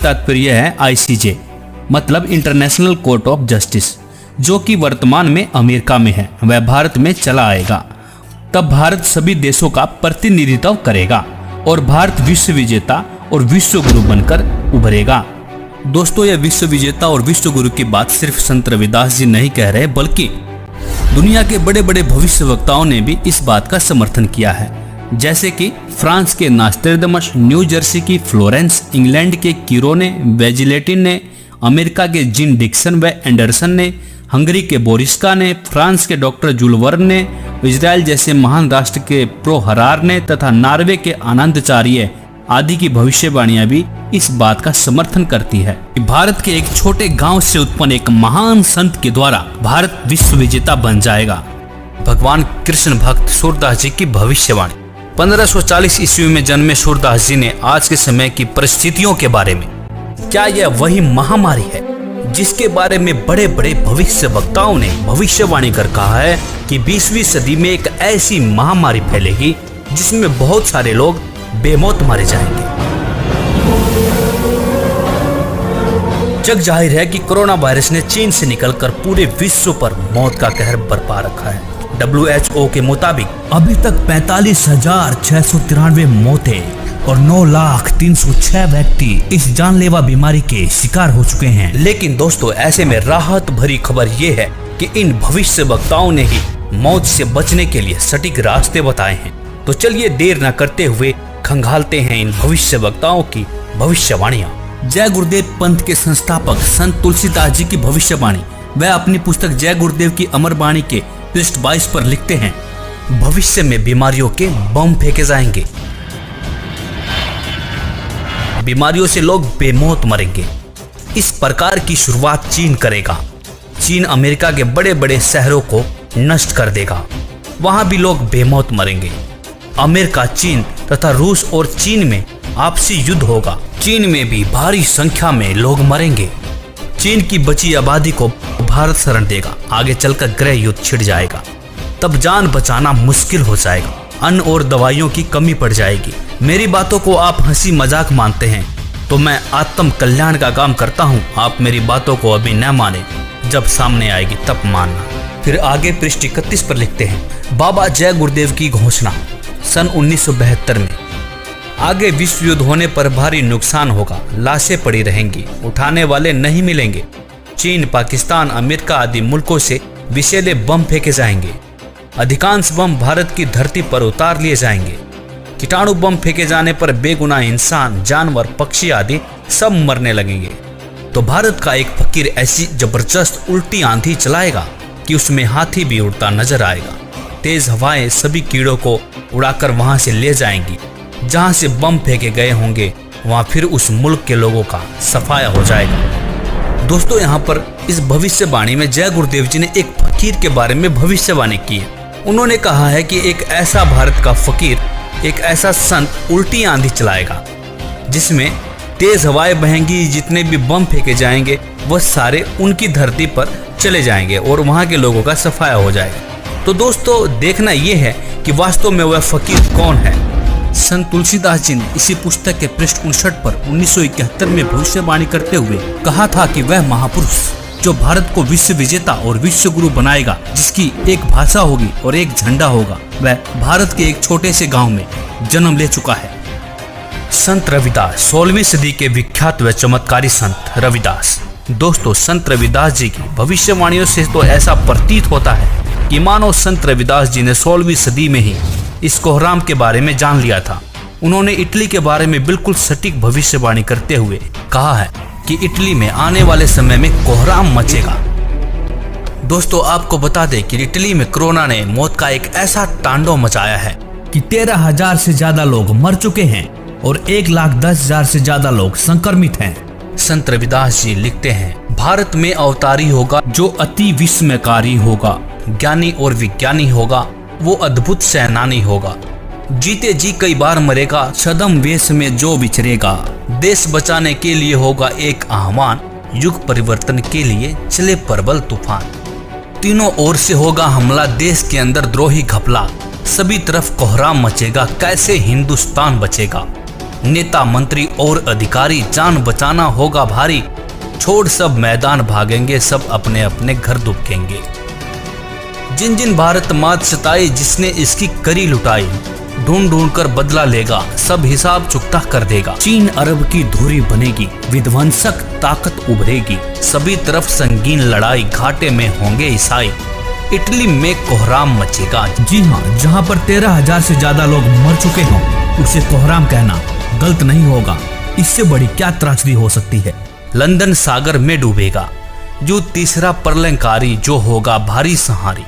तात्पर्य है ICJ, मतलब इंटरनेशनल कोर्ट ऑफ जस्टिस, जो कि वर्तमान में अमेरिका में है, वह भारत में चला आएगा। तब भारत सभी देशों का प्रतिनिधित्व करेगा और भारत विश्व विजेता और विश्व गुरु बनकर उभरेगा। दोस्तों, यह विश्व विजेता और विश्व गुरु की बात सिर्फ संत रविदास जी नहीं कह रहे, बल्कि दुनिया के बड़े बड़े भविष्यवक्ताओं ने भी इस बात का समर्थन किया है, जैसे कि फ्रांस के नास्ट्रेडमस, न्यू जर्सी की फ्लोरेंस, इंग्लैंड के कीरोने, वेजिलेटिन ने, अमेरिका के जिन डिक्सन व एंडरसन ने, हंगरी के बोरिस्का ने, फ्रांस के डॉक्टर जुल वर्न ने, इजराइल जैसे महान राष्ट्र के प्रो हरार ने तथा नॉर्वे के आनंदचार्य आदि की भविष्यवाणियां भी इस बात का समर्थन करती है कि भारत के एक छोटे गांव से उत्पन्न एक महान संत के द्वारा भारत विश्व विजेता बन जाएगा। भगवान कृष्ण भक्त सूरदास जी की भविष्यवाणी। 1540 ईस्वी में जन्मे सूरदास जी ने आज के समय की परिस्थितियों के बारे में, क्या यह वही महामारी है जिसके बारे में बड़े बड़े भविष्य वक्ताओं ने भविष्यवाणी कर कहा है कि 20वीं सदी में एक ऐसी महामारी फैलेगी जिसमें बहुत सारे लोग बेमौत मारे जाएंगे। जग जाहिर है कि कोरोना वायरस ने चीन से निकलकर पूरे विश्व पर मौत का कहर बरपा रखा है। WHO के मुताबिक अभी तक 45,693 मौतें और 9,03,06 व्यक्ति इस जानलेवा बीमारी के शिकार हो चुके हैं। लेकिन दोस्तों, ऐसे में राहत भरी खबर ये है कि इन भविष्य वक्ताओं ने ही मौत से बचने के लिए सटीक रास्ते बताए हैं। तो चलिए देर न करते हुए खंगालते हैं इन भविष्य वक्ताओं की भविष्यवाणियां। जय गुरुदेव पंथ के संस्थापक संत तुलसीदास जी की भविष्यवाणी। वह अपनी पुस्तक जय गुरुदेव की अमर वाणी के पृष्ठ 22 पर लिखते हैं, भविष्य में बीमारियों के बम फेंके जाएंगे, बीमारियों से लोग बेमौत मरेंगे। इस प्रकार की शुरुआत चीन करेगा। चीन अमेरिका के बड़े बड़े शहरों को नष्ट कर देगा, वहां भी लोग बेमौत मरेंगे। अमेरिका, चीन तथा रूस और चीन में आपसी युद्ध होगा। चीन में भी भारी संख्या में लोग मरेंगे। चीन की बची आबादी को भारत शरण देगा। आगे चलकर गृह युद्ध छिड़ जाएगा। तब जान बचाना मुश्किल हो जाएगा। अन्न और दवाइयों की कमी पड़ जाएगी। मेरी बातों को आप हंसी मजाक मानते हैं तो मैं आत्म कल्याण का काम करता हूँ। आप मेरी बातों को अभी न माने, जब सामने आएगी तब मानना। फिर आगे पृष्ठ 31 पर लिखते हैं, बाबा जय गुरुदेव की घोषणा सन 1972 में। आगे विश्व युद्ध होने पर भारी नुकसान होगा। लाशें पड़ी रहेंगी, उठाने वाले नहीं मिलेंगे। चीन, पाकिस्तान, अमेरिका आदि मुल्कों से विषैले बम फेंके जाएंगे। अधिकांश बम भारत की धरती पर उतार लिए जाएंगे। कीटाणु बम फेंके जाने पर बेगुनाह इंसान, जानवर, पक्षी आदि सब मरने लगेंगे। तो भारत का एक फकीर ऐसी जबरदस्त उल्टी आंधी चलाएगा कि उसमें हाथी भी उड़ता नजर आएगा। तेज हवाएं सभी कीड़ों को उड़ाकर वहां से ले जाएंगी। जहां से बम फेंके गए होंगे वहां फिर उस मुल्क के लोगों का सफाया हो जाएगा। दोस्तों, यहाँ पर इस भविष्यवाणी में जय गुरुदेव जी ने एक फकीर के बारे में भविष्यवाणी की है। उन्होंने कहा है कि एक ऐसा भारत का फकीर, एक ऐसा संत उल्टी आंधी चलाएगा जिसमें तेज हवाएं बहेंगी। जितने भी बम फेंके जाएंगे वह सारे उनकी धरती पर चले जाएंगे और वहां के लोगों का सफाया हो जाएगा। तो दोस्तों, देखना यह है कि वास्तव में वह फकीर कौन है। संत तुलसीदास जी ने इसी पुस्तक के पृष्ठ 59 पर 1971 में भविष्यवाणी करते हुए कहा था कि वह महापुरुष जो भारत को विश्व विजेता और विश्व गुरु बनाएगा, जिसकी एक भाषा होगी और एक झंडा होगा, वह भारत के एक छोटे से गांव में जन्म ले चुका है। संत रविदास, 16वीं सदी के विख्यात व चमत्कारी संत रविदास। दोस्तों, संत रविदास जी की भविष्यवाणियों से तो ऐसा प्रतीत होता है कि मानो संत रविदास जी ने 16वीं सदी में ही इस कोहराम के बारे में जान लिया था। उन्होंने इटली के बारे में बिल्कुल सटीक भविष्यवाणी करते हुए कहा है कि इटली में आने वाले समय में कोहराम मचेगा। दोस्तों, आपको बता दें कि इटली में कोरोना ने मौत का एक ऐसा तांडव मचाया है कि 13,000 से ज्यादा लोग मर चुके हैं और 1,10,000 से ज्यादा लोग संक्रमित हैं। संत रविदास जी लिखते हैं, भारत में अवतारी होगा जो अति विस्मयकारी होगा, ज्ञानी और विज्ञानी होगा, वो अद्भुत सेनानी होगा। जीते जी कई बार मरेगा, छद्म वेश में जो विचरेगा। देश बचाने के लिए होगा एक आह्वान, युग परिवर्तन के लिए चले प्रबल तूफान। तीनों ओर से होगा हमला, देश के अंदर द्रोही घपला। सभी तरफ कोहराम मचेगा, कैसे हिंदुस्तान बचेगा। नेता मंत्री और अधिकारी, जान बचाना होगा भारी, छोड़ सब मैदान भागेंगे, सब अपने अपने घर दुबकेंगे। जिन जिन भारत मात सताई, जिसने इसकी करी लुटाई, ढूंढ ढूंढ कर बदला लेगा, सब हिसाब चुकता कर देगा। चीन अरब की धुरी बनेगी, विध्वंसक ताकत उभरेगी, सभी तरफ संगीन लड़ाई, घाटे में होंगे ईसाई, इटली में कोहराम मचेगा। जी हाँ, जहाँ पर 13,000 से ज्यादा लोग मर चुके हों, उसे कोहराम कहना गलत नहीं होगा। इससे बड़ी क्या त्रासदी हो सकती है। लंदन सागर में डूबेगा, जो तीसरा प्रलयंकारी, जो होगा भारी संहारी।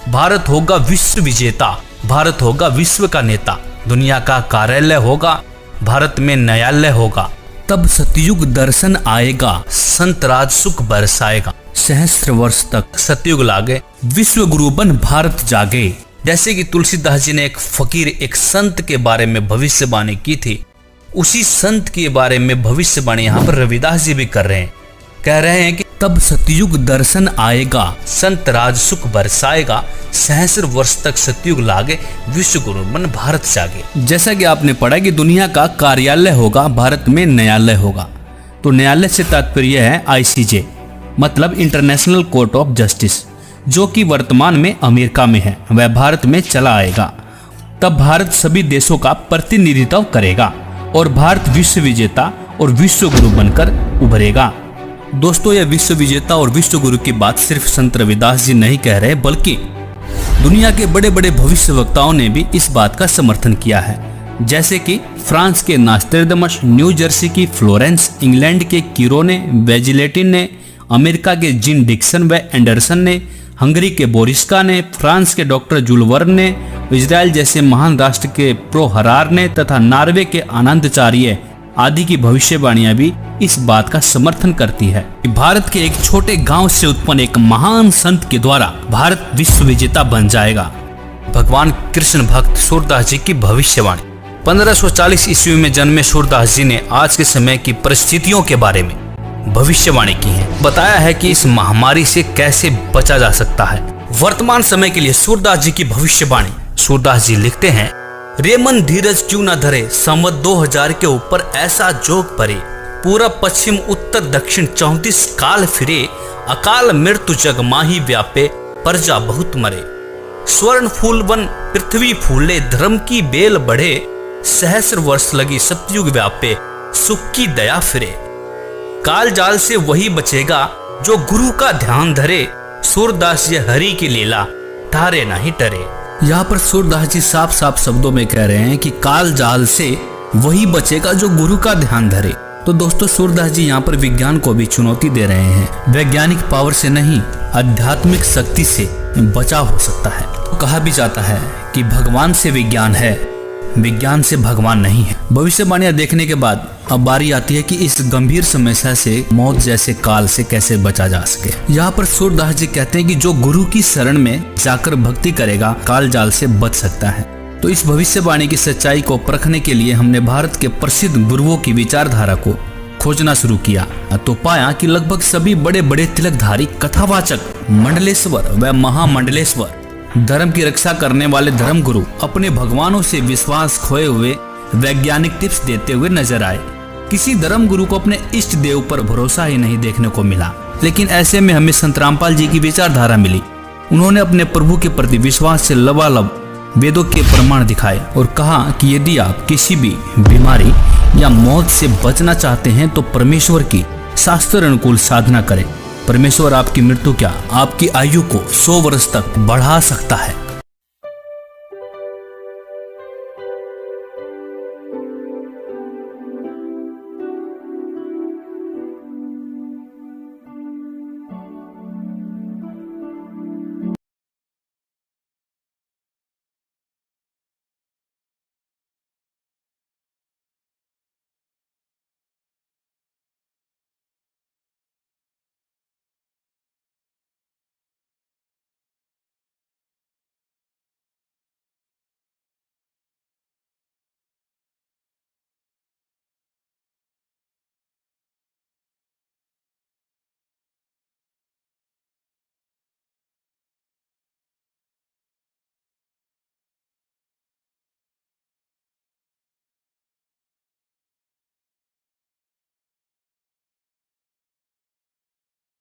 भारत होगा विश्व विजेता, भारत होगा विश्व का नेता, दुनिया का कार्यालय होगा, भारत में न्यायालय होगा। तब सतयुग दर्शन आएगा, संत राज सुख बरसाएगा, सहस्त्र वर्ष तक सतयुग लागे, विश्व गुरु बन भारत जागे। जैसे कि तुलसीदास जी ने एक फकीर, एक संत के बारे में भविष्यवाणी की थी, उसी संत के बारे में भविष्यवाणी यहाँ पर रविदास जी भी कर रहे हैं। कह रहे हैं कि तब सतयुग दर्शन आएगा, संत राज सुख बरसाएगा, सहस्र वर्ष तक सतयुग लागे, विश्व गुरु बन भारत जागे। जैसा कि आपने पढ़ा कि दुनिया का कार्यालय होगा, भारत में न्यायालय होगा। तो न्यायालय से तात्पर्य है ICJ, मतलब इंटरनेशनल कोर्ट ऑफ जस्टिस, जो कि वर्तमान में अमेरिका में है, वह भारत में चला आएगा। तब भारत सभी देशों का प्रतिनिधित्व करेगा और भारत विश्व विजेता और विश्व गुरु बनकर उभरेगा। दोस्तों, यह विश्व विजेता और विश्व गुरु की बात सिर्फ संत रविदास जी नहीं कह रहे, बल्कि दुनिया के बड़े बड़े भविष्यवक्ताओं ने भी इस बात का समर्थन किया है। जैसे कि फ्रांस के नास्ट्रेडमस, न्यू जर्सी की फ्लोरेंस, इंग्लैंड के कीरोने, वेजिलेटिन ने, अमेरिका के जिन डिक्सन व एंडरसन ने, हंगरी के बोरिस्का ने, फ्रांस के डॉक्टर जूल वर्न ने, इजराइल जैसे महान राष्ट्र के प्रो हरार ने तथा नॉर्वे के आनंदाचार्य आदि की भविष्यवाणियां भी इस बात का समर्थन करती है कि भारत के एक छोटे गांव से उत्पन्न एक महान संत के द्वारा भारत विश्व विजेता बन जाएगा। भगवान कृष्ण भक्त सूरदास जी की भविष्यवाणी। 1540 ईस्वी में जन्मे सूरदास जी ने आज के समय की परिस्थितियों के बारे में भविष्यवाणी की है। बताया है कि इस महामारी से कैसे बचा जा सकता है। वर्तमान समय के लिए सूरदास जी की भविष्यवाणी। सूरदास जी लिखते हैं, रे मन धीरज क्यों न धरे, संवत 2000 के ऊपर ऐसा जोग परे, पूरब पश्चिम उत्तर दक्षिण 34 काल फिरे, अकाल मृत्यु जग माही व्यापे, प्रजा बहुत मरे, स्वर्ण फूल वन पृथ्वी फूले, धर्म की बेल बढ़े, सहस्र वर्ष लगी सतयुग व्यापे, सुख की दया फिरे, काल जाल से वही बचेगा जो गुरु का ध्यान धरे, सूरदास जी हरि की लीला तारे नहीं टरे। यहाँ पर सूरदास जी साफ साफ शब्दों में कह रहे हैं कि काल जाल से वही बचेगा जो गुरु का ध्यान धरे। तो दोस्तों, सूरदास जी यहाँ पर विज्ञान को भी चुनौती दे रहे हैं। वैज्ञानिक पावर से नहीं, आध्यात्मिक शक्ति से बचाव हो सकता है। तो कहा भी जाता है कि भगवान से विज्ञान है, विज्ञान से भगवान नहीं है। भविष्यवाणियां देखने के बाद अब बारी आती है कि इस गंभीर समस्या से, मौत जैसे काल से कैसे बचा जा सके। यहाँ पर सूरदास जी कहते हैं कि जो गुरु की शरण में जाकर भक्ति करेगा, काल जाल से बच सकता है। तो इस भविष्यवाणी की सच्चाई को परखने के लिए हमने भारत के प्रसिद्ध गुरुओं की विचारधारा को खोजना शुरू किया, तो पाया कि लगभग सभी बड़े बड़े तिलकधारी, कथावाचक, मंडलेश्वर व महामंडलेश्वर, धर्म की रक्षा करने वाले धर्म गुरु अपने भगवानों से विश्वास खोए हुए वैज्ञानिक टिप्स देते हुए नजर आए। किसी धर्म गुरु को अपने इष्ट देव पर भरोसा ही नहीं देखने को मिला। लेकिन ऐसे में हमें संत रामपाल जी की विचारधारा मिली। उन्होंने अपने प्रभु के प्रति विश्वास से लबालब वेदों के प्रमाण दिखाए और कहा कि यदि आप किसी भी बीमारी या मौत से बचना चाहते हैं तो परमेश्वर की शास्त्र अनुकूल साधना करें। परमेश्वर आपकी मृत्यु क्या, आपकी आयु को 100 वर्ष तक बढ़ा सकता है।